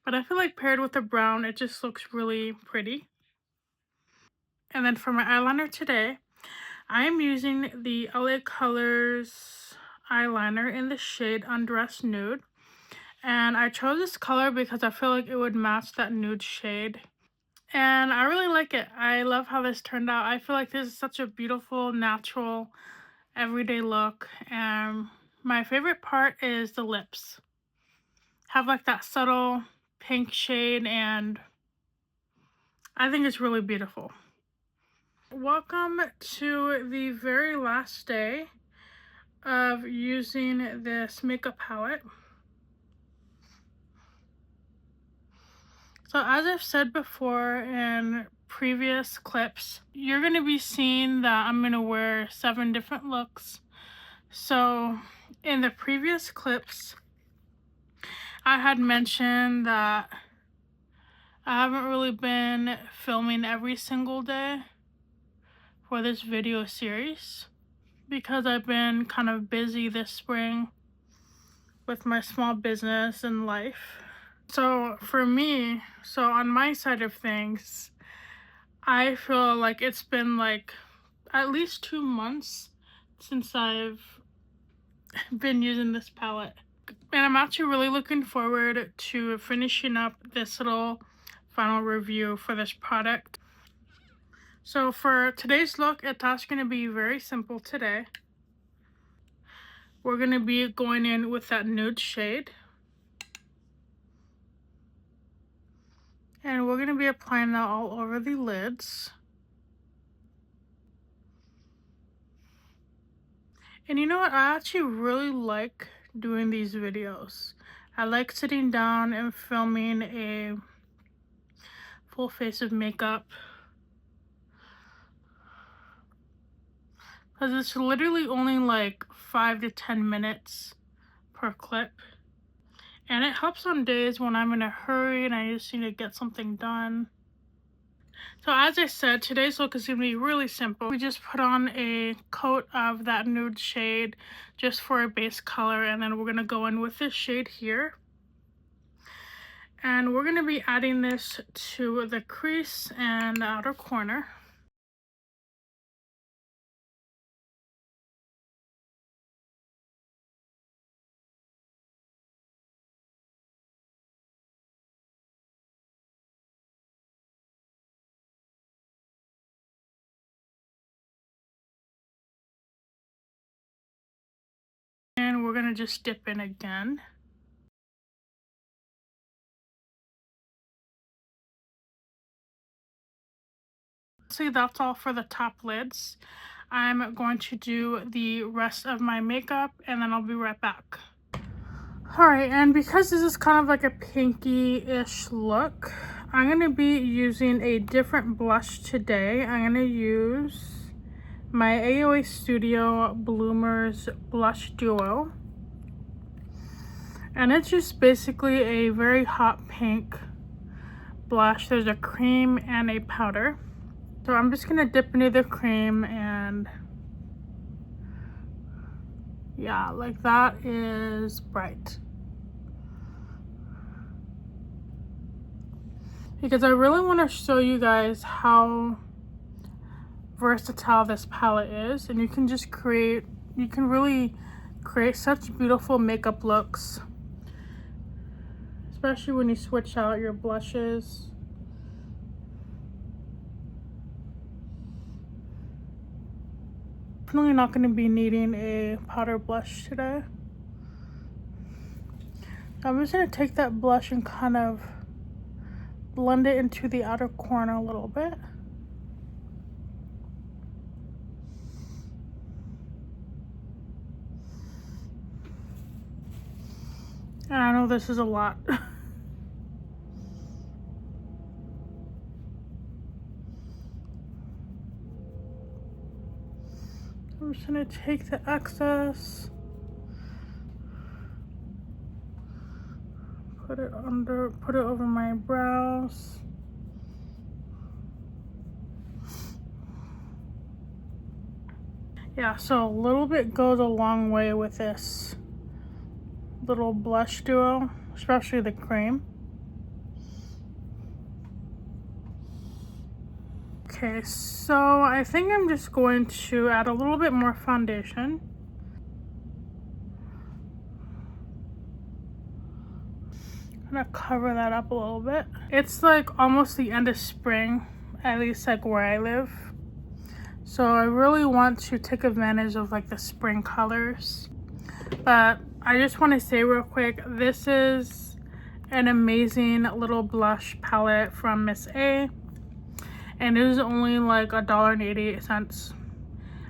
But I feel like paired with the brown, it just looks really pretty. And then for my eyeliner today, I am using the LA Colors eyeliner in the shade Undressed Nude. And I chose this color because I feel like it would match that nude shade. And I really like it. I love how this turned out. I feel like this is such a beautiful, natural, everyday look. And my favorite part is the lips. Have like that subtle pink shade, and I think it's really beautiful. Welcome to the very last day of using this makeup palette. So as I've said before in previous clips, you're going to be seeing that I'm going to wear 7 different looks. So in the previous clips, I had mentioned that I haven't really been filming every single day for this video series because I've been kind of busy this spring with my small business and life. So for me, on my side of things, I feel like it's been like at least 2 months since I've been using this palette. And I'm actually really looking forward to finishing up this little final review for this product. So for today's look, it's actually going to be very simple today. We're going to be going in with that nude shade. And we're going to be applying that all over the lids. And you know what? I actually really like doing these videos. I like sitting down and filming a full face of makeup. Because it's literally only like 5 to 10 minutes per clip. And it helps on days when I'm in a hurry and I just need to get something done. So as I said, today's look is going to be really simple. We just put on a coat of that nude shade just for a base color, and then we're going to go in with this shade here. And we're going to be adding this to the crease and the outer corner. just dip in again. See, that's all for the top lids. I'm going to do the rest of my makeup and then I'll be right back. Alright, and because this is kind of like a pinky-ish look, I'm going to be using a different blush today. I'm going to use my AOA Studio Bloomers Blush Duo. And it's just basically a very hot pink blush. There's a cream and a powder. So I'm just going to dip into the cream and yeah, like that is bright. Because I really want to show you guys how versatile this palette is, and you can really create such beautiful makeup looks, especially when you switch out your blushes. Definitely not going to be needing a powder blush today. I'm just going to take that blush and kind of blend it into the outer corner a little bit. And I know this is a lot. I'm just gonna take the excess, put it over my brows. Yeah, so a little bit goes a long way with this little blush duo, especially the cream. Okay, so I think I'm just going to add a little bit more foundation. I'm gonna cover that up a little bit. It's like almost the end of spring, at least like where I live. So I really want to take advantage of like the spring colors. But I just want to say real quick, this is an amazing little blush palette from Miss A. And it is only like $1.88.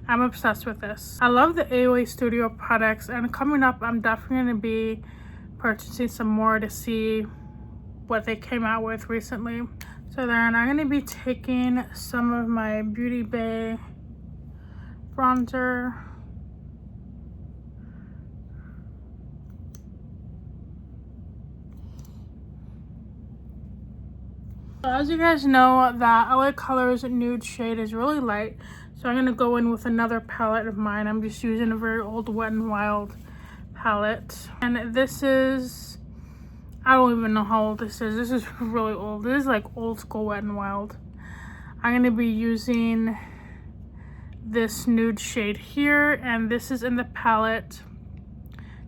I'm obsessed with this. I love the AOA Studio products, and coming up I'm definitely going to be purchasing some more to see what they came out with recently. So then I'm going to be taking some of my Beauty Bay bronzer. So as you guys know, that LA Colors nude shade is really light. So I'm going to go in with another palette of mine. I'm just using a very old Wet n Wild palette. And this is, I don't even know how old this is. This is really old. This is like old school Wet n Wild. I'm going to be using this nude shade here. And this is in the palette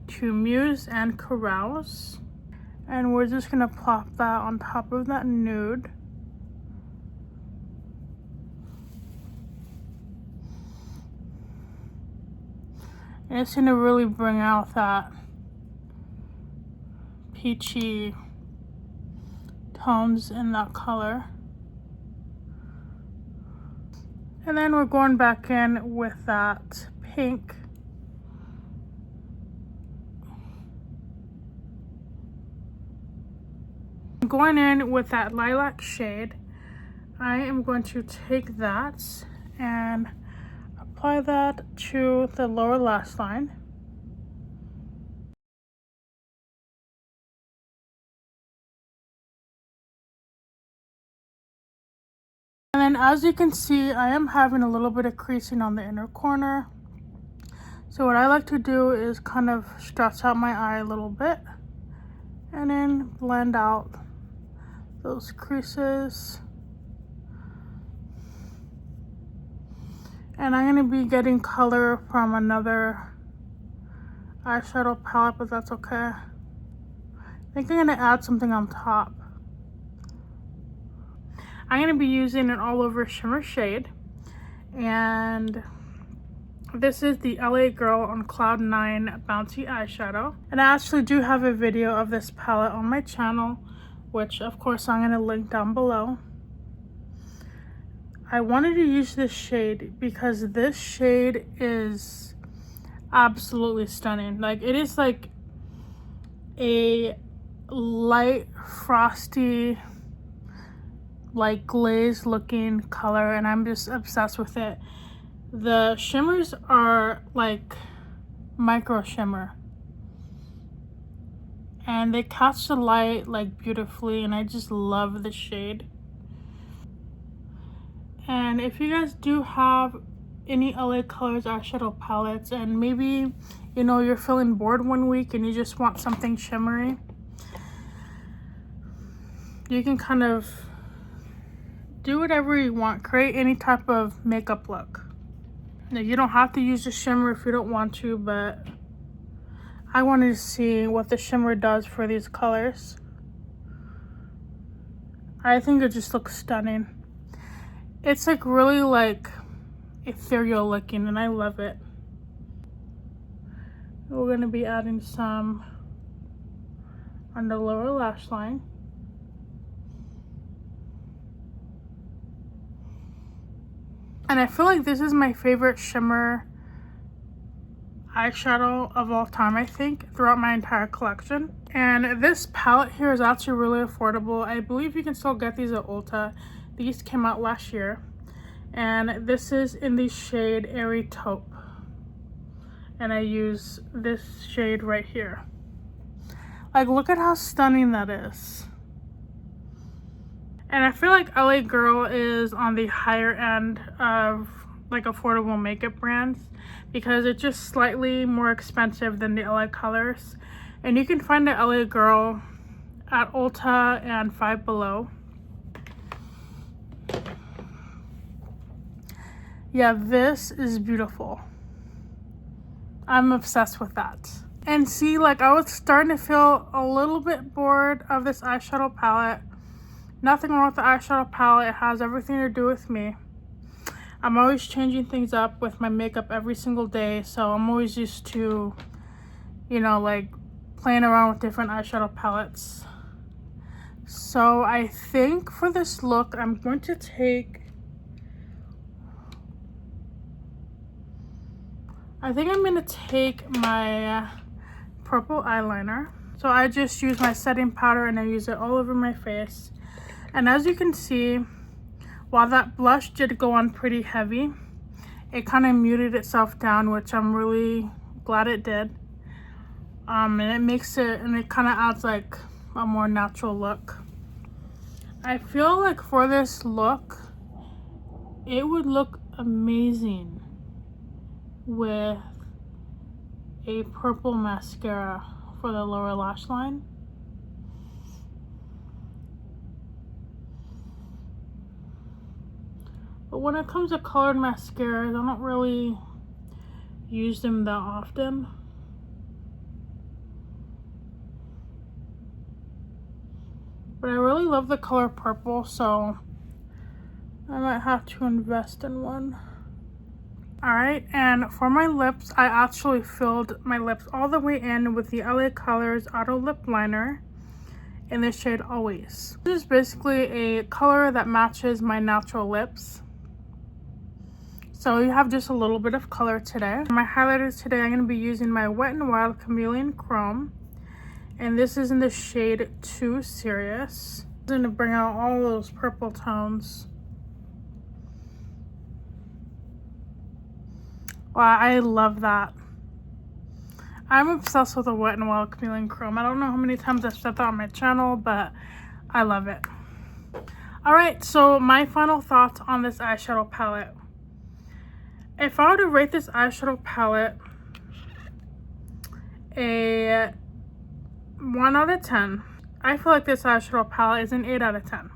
To Muse and Carouse. And we're just going to plop that on top of that nude. And it's going to really bring out that peachy tones in that color. And then we're going back in with that pink. Going in with that lilac shade, I am going to take that and apply that to the lower lash line. And then as you can see, I am having a little bit of creasing on the inner corner. So what I like to do is kind of stretch out my eye a little bit and then blend out those creases. And I'm going to be getting color from another eyeshadow palette, but that's okay. I think I'm going to add something on top. I'm going to be using an all over shimmer shade, and This is the LA Girl on Cloud 9 Bouncy Eyeshadow. And I actually do have a video of this palette on my channel, which of course I'm going to link down below. I wanted to use this shade because this shade is absolutely stunning. Like, it is like a light frosty, like glazed looking color, and I'm just obsessed with it. The shimmers are like micro shimmer, and they catch the light like beautifully, and I just love the shade. And if you guys do have any LA Colors eyeshadow palettes, and maybe, you know, you're feeling bored one week and you just want something shimmery, you can kind of do whatever you want. Create any type of makeup look. Now, you don't have to use the shimmer if you don't want to, but I wanted to see what the shimmer does for these colors. I think it just looks stunning. It's like really like ethereal looking, and I love it. We're going to be adding some on the lower lash line. And I feel like this is my favorite shimmer eyeshadow of all time, I think, throughout my entire collection. And this palette here is actually really affordable. I believe you can still get these at Ulta. These came out last year. And this is in the shade Airy Taupe. And I use this shade right here. Like, look at how stunning that is. And I feel like LA Girl is on the higher end of like affordable makeup brands because it's just slightly more expensive than the LA Colors. And you can find the LA Girl at Ulta and Five Below. Yeah, this is beautiful. I'm obsessed with that. And see, like, I was starting to feel a little bit bored of this eyeshadow palette. Nothing wrong with the eyeshadow palette. It has everything to do with me. I'm always changing things up with my makeup every single day, so I'm always used to, you know, like playing around with different eyeshadow palettes. So I think for this look, I'm going to take, my purple eyeliner. So I just use my setting powder and I use it all over my face. And as you can see, while that blush did go on pretty heavy, it kind of muted itself down, which I'm really glad it did. And it makes it, and it kind of adds like a more natural look. I feel like for this look, it would look amazing with a purple mascara for the lower lash line. But when it comes to colored mascaras, I don't really use them that often. But I really love the color purple, so I might have to invest in one. Alright, and for my lips, I actually filled my lips all the way in with the LA Colors Auto Lip Liner in the shade Always. This is basically a color that matches my natural lips. So you have just a little bit of color today. For my highlighters today, I'm going to be using my Wet n Wild Chameleon Chrome. And this is in the shade Too Serious. I'm going to bring out all those purple tones. Wow, I love that. I'm obsessed with the Wet n Wild Chameleon Chrome. I don't know how many times I've said that on my channel, but I love it. Alright, so my final thoughts on this eyeshadow palette. If I were to rate this eyeshadow palette a 1 out of 10, I feel like this eyeshadow palette is an 8 out of 10.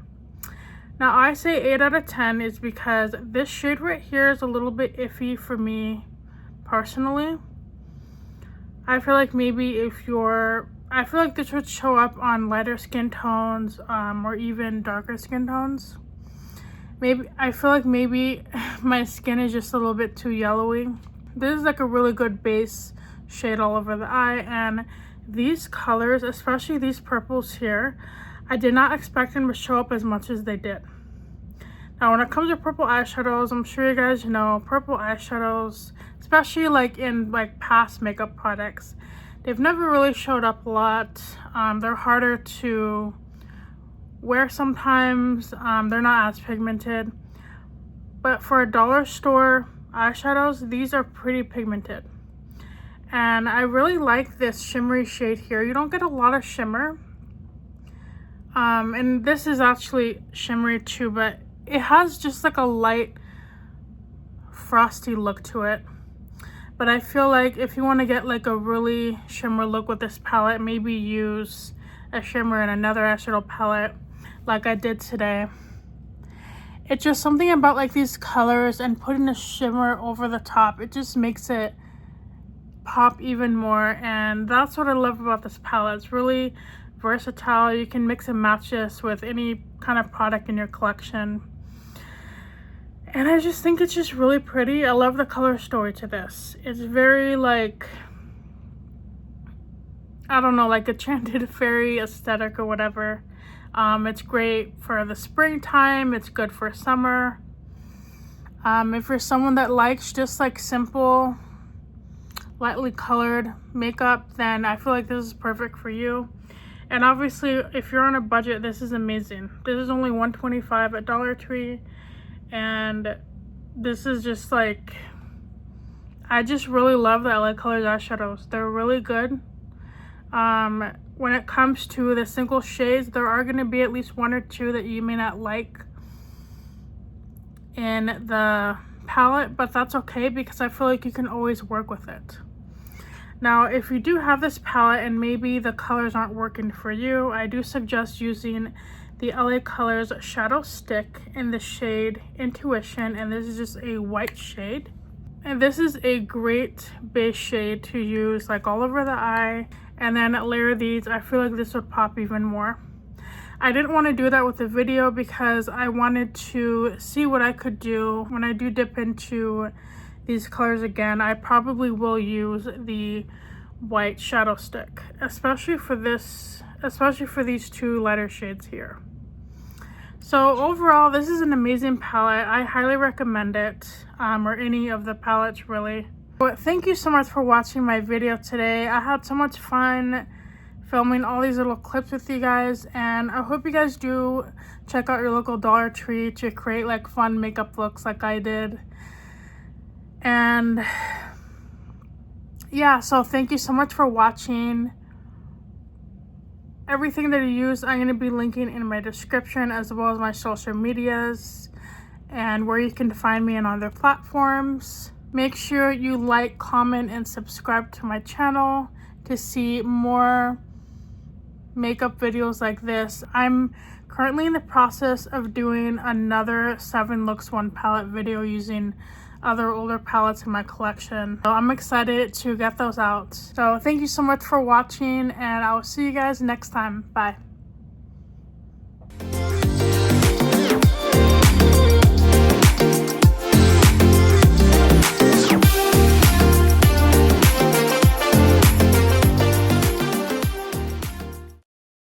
Now, I say 8 out of 10 is because this shade right here is a little bit iffy for me personally. I feel like maybe I feel like this would show up on lighter skin tones or even darker skin tones. I feel like maybe my skin is just a little bit too yellowy. This is like a really good base shade all over the eye, and these colors, especially these purples here, I did not expect them to show up as much as they did. Now when it comes to purple eyeshadows, I'm sure you guys know purple eyeshadows, especially like in like past makeup products, they've never really showed up a lot. They're harder to wear sometimes. They're not as pigmented, but for a dollar store eyeshadows, these are pretty pigmented. And I really like this shimmery shade here. You don't get a lot of shimmer. And this is actually shimmery too, but it has just like a light frosty look to it. But I feel like if you want to get like a really shimmer look with this palette, maybe use a shimmer in another eyeshadow palette like I did today. It's just something about like these colors and putting a shimmer over the top. It just makes it pop even more, and that's what I love about this palette. It's really versatile. You can mix and match this with any kind of product in your collection, and I just think it's just really pretty. I love the color story to this. It's very like, I don't know, like enchanted fairy aesthetic or whatever. It's great for the springtime. It's good for summer. If you're someone that likes just like simple, lightly colored makeup, then I feel like this is perfect for you. And obviously if you're on a budget, this is amazing. This is only $1.25 at Dollar Tree, and this is just like, I just really love the LA Colors eyeshadows. They're really good. When it comes to the single shades, there are going to be at least one or two that you may not like in the palette, but that's okay because I feel like you can always work with it. Now, if you do have this palette and maybe the colors aren't working for you, I do suggest using the LA Colors Shadow Stick in the shade Intuition, and this is just a white shade. And this is a great base shade to use like all over the eye, and then layer these. I feel like this would pop even more. I didn't want to do that with the video because I wanted to see what I could do when I do dip into these colors again. I probably will use the white shadow stick, especially for these two lighter shades here. So overall, this is an amazing palette. I highly recommend it, or any of the palettes really. But thank you so much for watching my video today. I had so much fun filming all these little clips with you guys, and I hope you guys do check out your local Dollar Tree to create like fun makeup looks like I did. And yeah, so thank you so much for watching. Everything that I use, I'm going to be linking in my description, as well as my social medias and where you can find me on other platforms. Make sure you like, comment, and subscribe to my channel to see more makeup videos like this. I'm currently in the process of doing another 7 looks 1 palette video using other older palettes in my collection. So I'm excited to get those out. So thank you so much for watching, and I will see you guys next time. Bye.